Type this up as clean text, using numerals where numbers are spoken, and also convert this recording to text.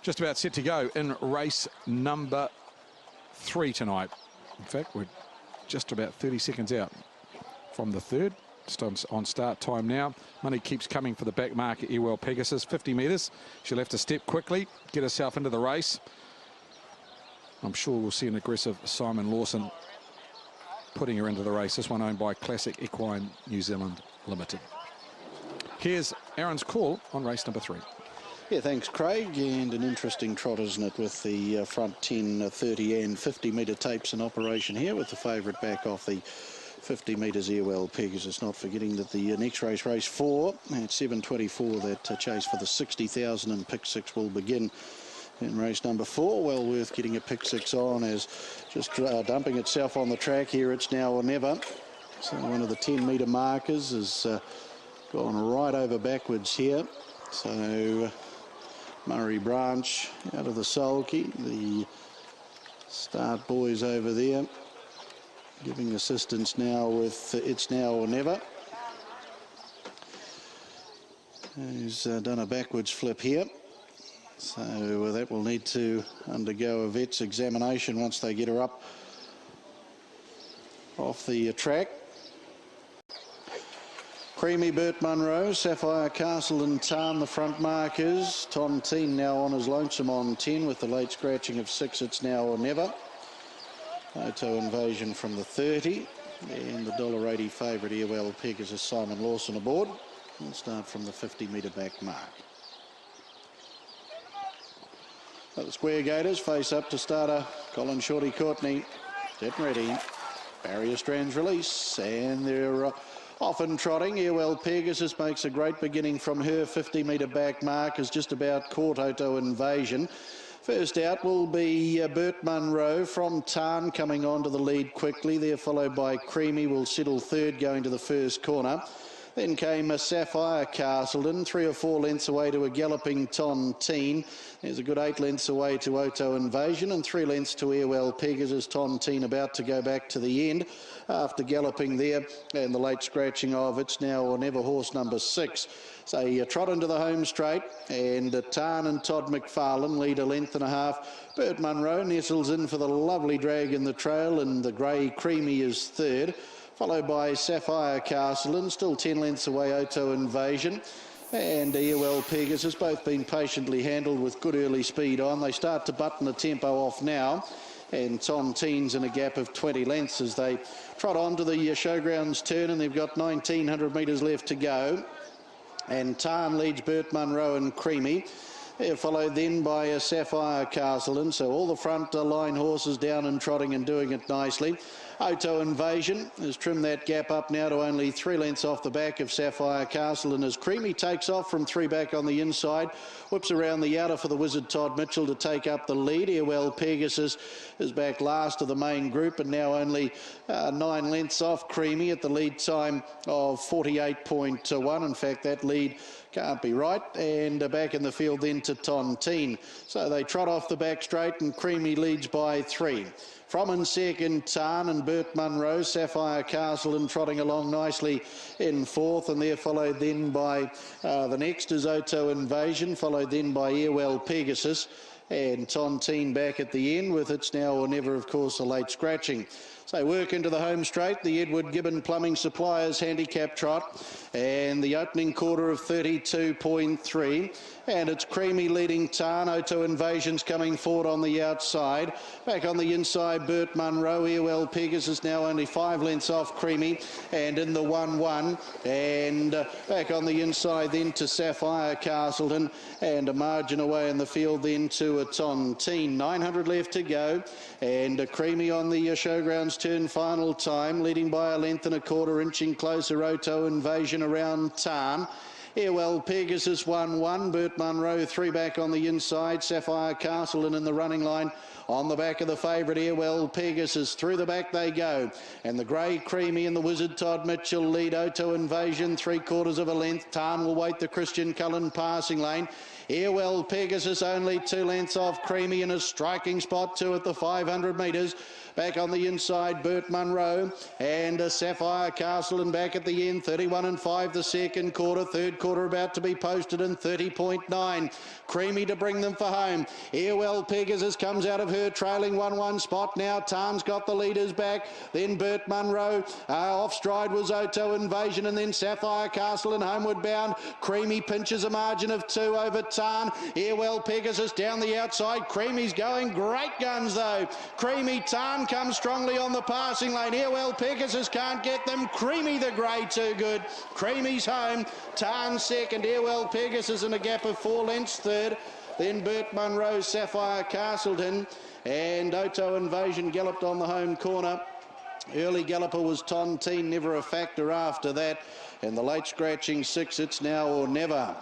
just about set to go in race number 3 tonight. In fact, we're just about 30 seconds out from the third. Just on start time now. Money keeps coming for the back marker, Ewell Pegasus, 50 metres. She'll have to step quickly, get herself into the race. I'm sure we'll see an aggressive Simon Lawson putting her into the race. This one owned by Classic Equine New Zealand Limited. Here's Aaron's call on race number 3. Yeah, thanks, Craig. And an interesting trot, isn't it, with the front 10, 30 and 50 metre tapes in operation here, with the favourite back off the 50 metres Ewell Pegasus. Not forgetting that the next race, race 4, at 7:24, that chase for the 60,000 and pick 6 will begin in race number 4. Well worth getting a pick 6 on, as just dumping itself on the track here. It's now or never. So one of the 10 metre markers has gone right over backwards here. So Murray Branch out of the sulky. The start boys over there giving assistance now with It's Now or Never. He's done a backwards flip here. So that will need to undergo a vet's examination once they get her up off the track. Creamy, Bert Munro, Sapphire Castle and Tarn, the front markers. Tontine now on his lonesome on 10 with the late scratching of 6, It's Now or Never. Auto Invasion from the 30, and the $1.80 favourite Ewell Pegasus Simon Lawson aboard. We'll start from the 50 metre back mark. The Square Gators face up to starter Colin Shorty Courtney. Get ready. Barrier strands release, and they're off and trotting. Ewell Pegasus makes a great beginning from her 50 metre back mark, has just about caught Auto Invasion. First out will be Bert Munro from Tarn coming on to the lead quickly. There followed by Creamy, will settle third going to the first corner. Then came Sapphire Castleton, 3 or 4 lengths away to a galloping Tontine. There's a good 8 lengths away to Auto Invasion, and 3 lengths to Ewell Pegasus. Tontine about to go back to the end after galloping there, and the late scratching of It's Now or Never, horse number 6. So you trot into the home straight, and Tarn and Todd McFarlane lead 1.5 lengths. Bert Munro nestles in for the lovely drag in the trail, and the grey Creamy is third, followed by Sapphire Castleton, still 10 lengths away Auto Invasion, and Ewell Pegasus, both been patiently handled with good early speed on. They start to button the tempo off now, and Tontine's in a gap of 20 lengths as they trot on to the showgrounds turn, and they've got 1,900 metres left to go. And Tarn leads Bert Munro and Creamy. They're followed then by Sapphire Castleton. So all the front line horses down and trotting and doing it nicely. Auto Invasion has trimmed that gap up now to only 3 lengths off the back of Sapphire Castleton as Creamy takes off from 3 back on the inside, whips around the outer for the Wizard Todd Mitchell to take up the lead. Ewell Pegasus is back last of the main group and now only 9 lengths off Creamy at the lead time of 48.1. In fact, that lead can't be right, and back in the field then to Tontine. So they trot off the back straight, and Creamy leads by 3. From in second, Tarn and Bert Munro. Sapphire Castleton trotting along nicely in fourth, and they're followed then by the next is Auto Invasion, followed then by Ewell Pegasus, and Tontine back at the end with It's Now or Never, of course, a late scratching. So work into the home straight, the Edward Gibbon Plumbing Suppliers handicap trot, and the opening quarter of 32.3, and it's Creamy leading Tarn. Auto Invasion's coming forward on the outside. Back on the inside, Bert Munro. Ewell Pegasus now only 5 lengths off Creamy, and in the 1-1, and back on the inside then to Sapphire Castleton, and a margin away in the field then to a Tontine. 900 left to go, and a Creamy on the showgrounds turn final time, leading by 1.25 lengths, inching closer Auto Invasion around Tarn. Ewell Pegasus 1-1, Bert Munro 3 back on the inside, Sapphire Castleton in the running line. On the back of the favourite Ewell Pegasus, through the back they go, and the grey Creamy and the Wizard Todd Mitchell lead Auto Invasion 3/4 of a length. Tarn will wait the Christian Cullen passing lane. Airwell Pegasus only 2 lengths off Creamy in a striking spot 2 at the 500 metres. Back on the inside, Bert Munro and Sapphire Castle, and back at the end, 31 and 5 the second quarter. Third quarter about to be posted in 30.9. Creamy to bring them for home. Airwell Pegasus comes out of her trailing 1-1 spot now. Tarn's got the leaders back. Then Bert Munro. Off stride was Oto Invasion, and then Sapphire Castle and Homeward Bound. Creamy pinches a margin of 2 over Tarn. Airwell Pegasus down the outside. Creamy's going great guns though. Creamy, Tarn comes strongly on the passing lane. Airwell Pegasus can't get them. Creamy the grey too good. Creamy's home. Tarn second. Airwell Pegasus in a gap of 4 lengths third. Then Bert Munro, Sapphire Castleton, and Oto Invasion galloped on the home corner. Early galloper was Tontine, never a factor after that. And the late scratching 6, it's now or never.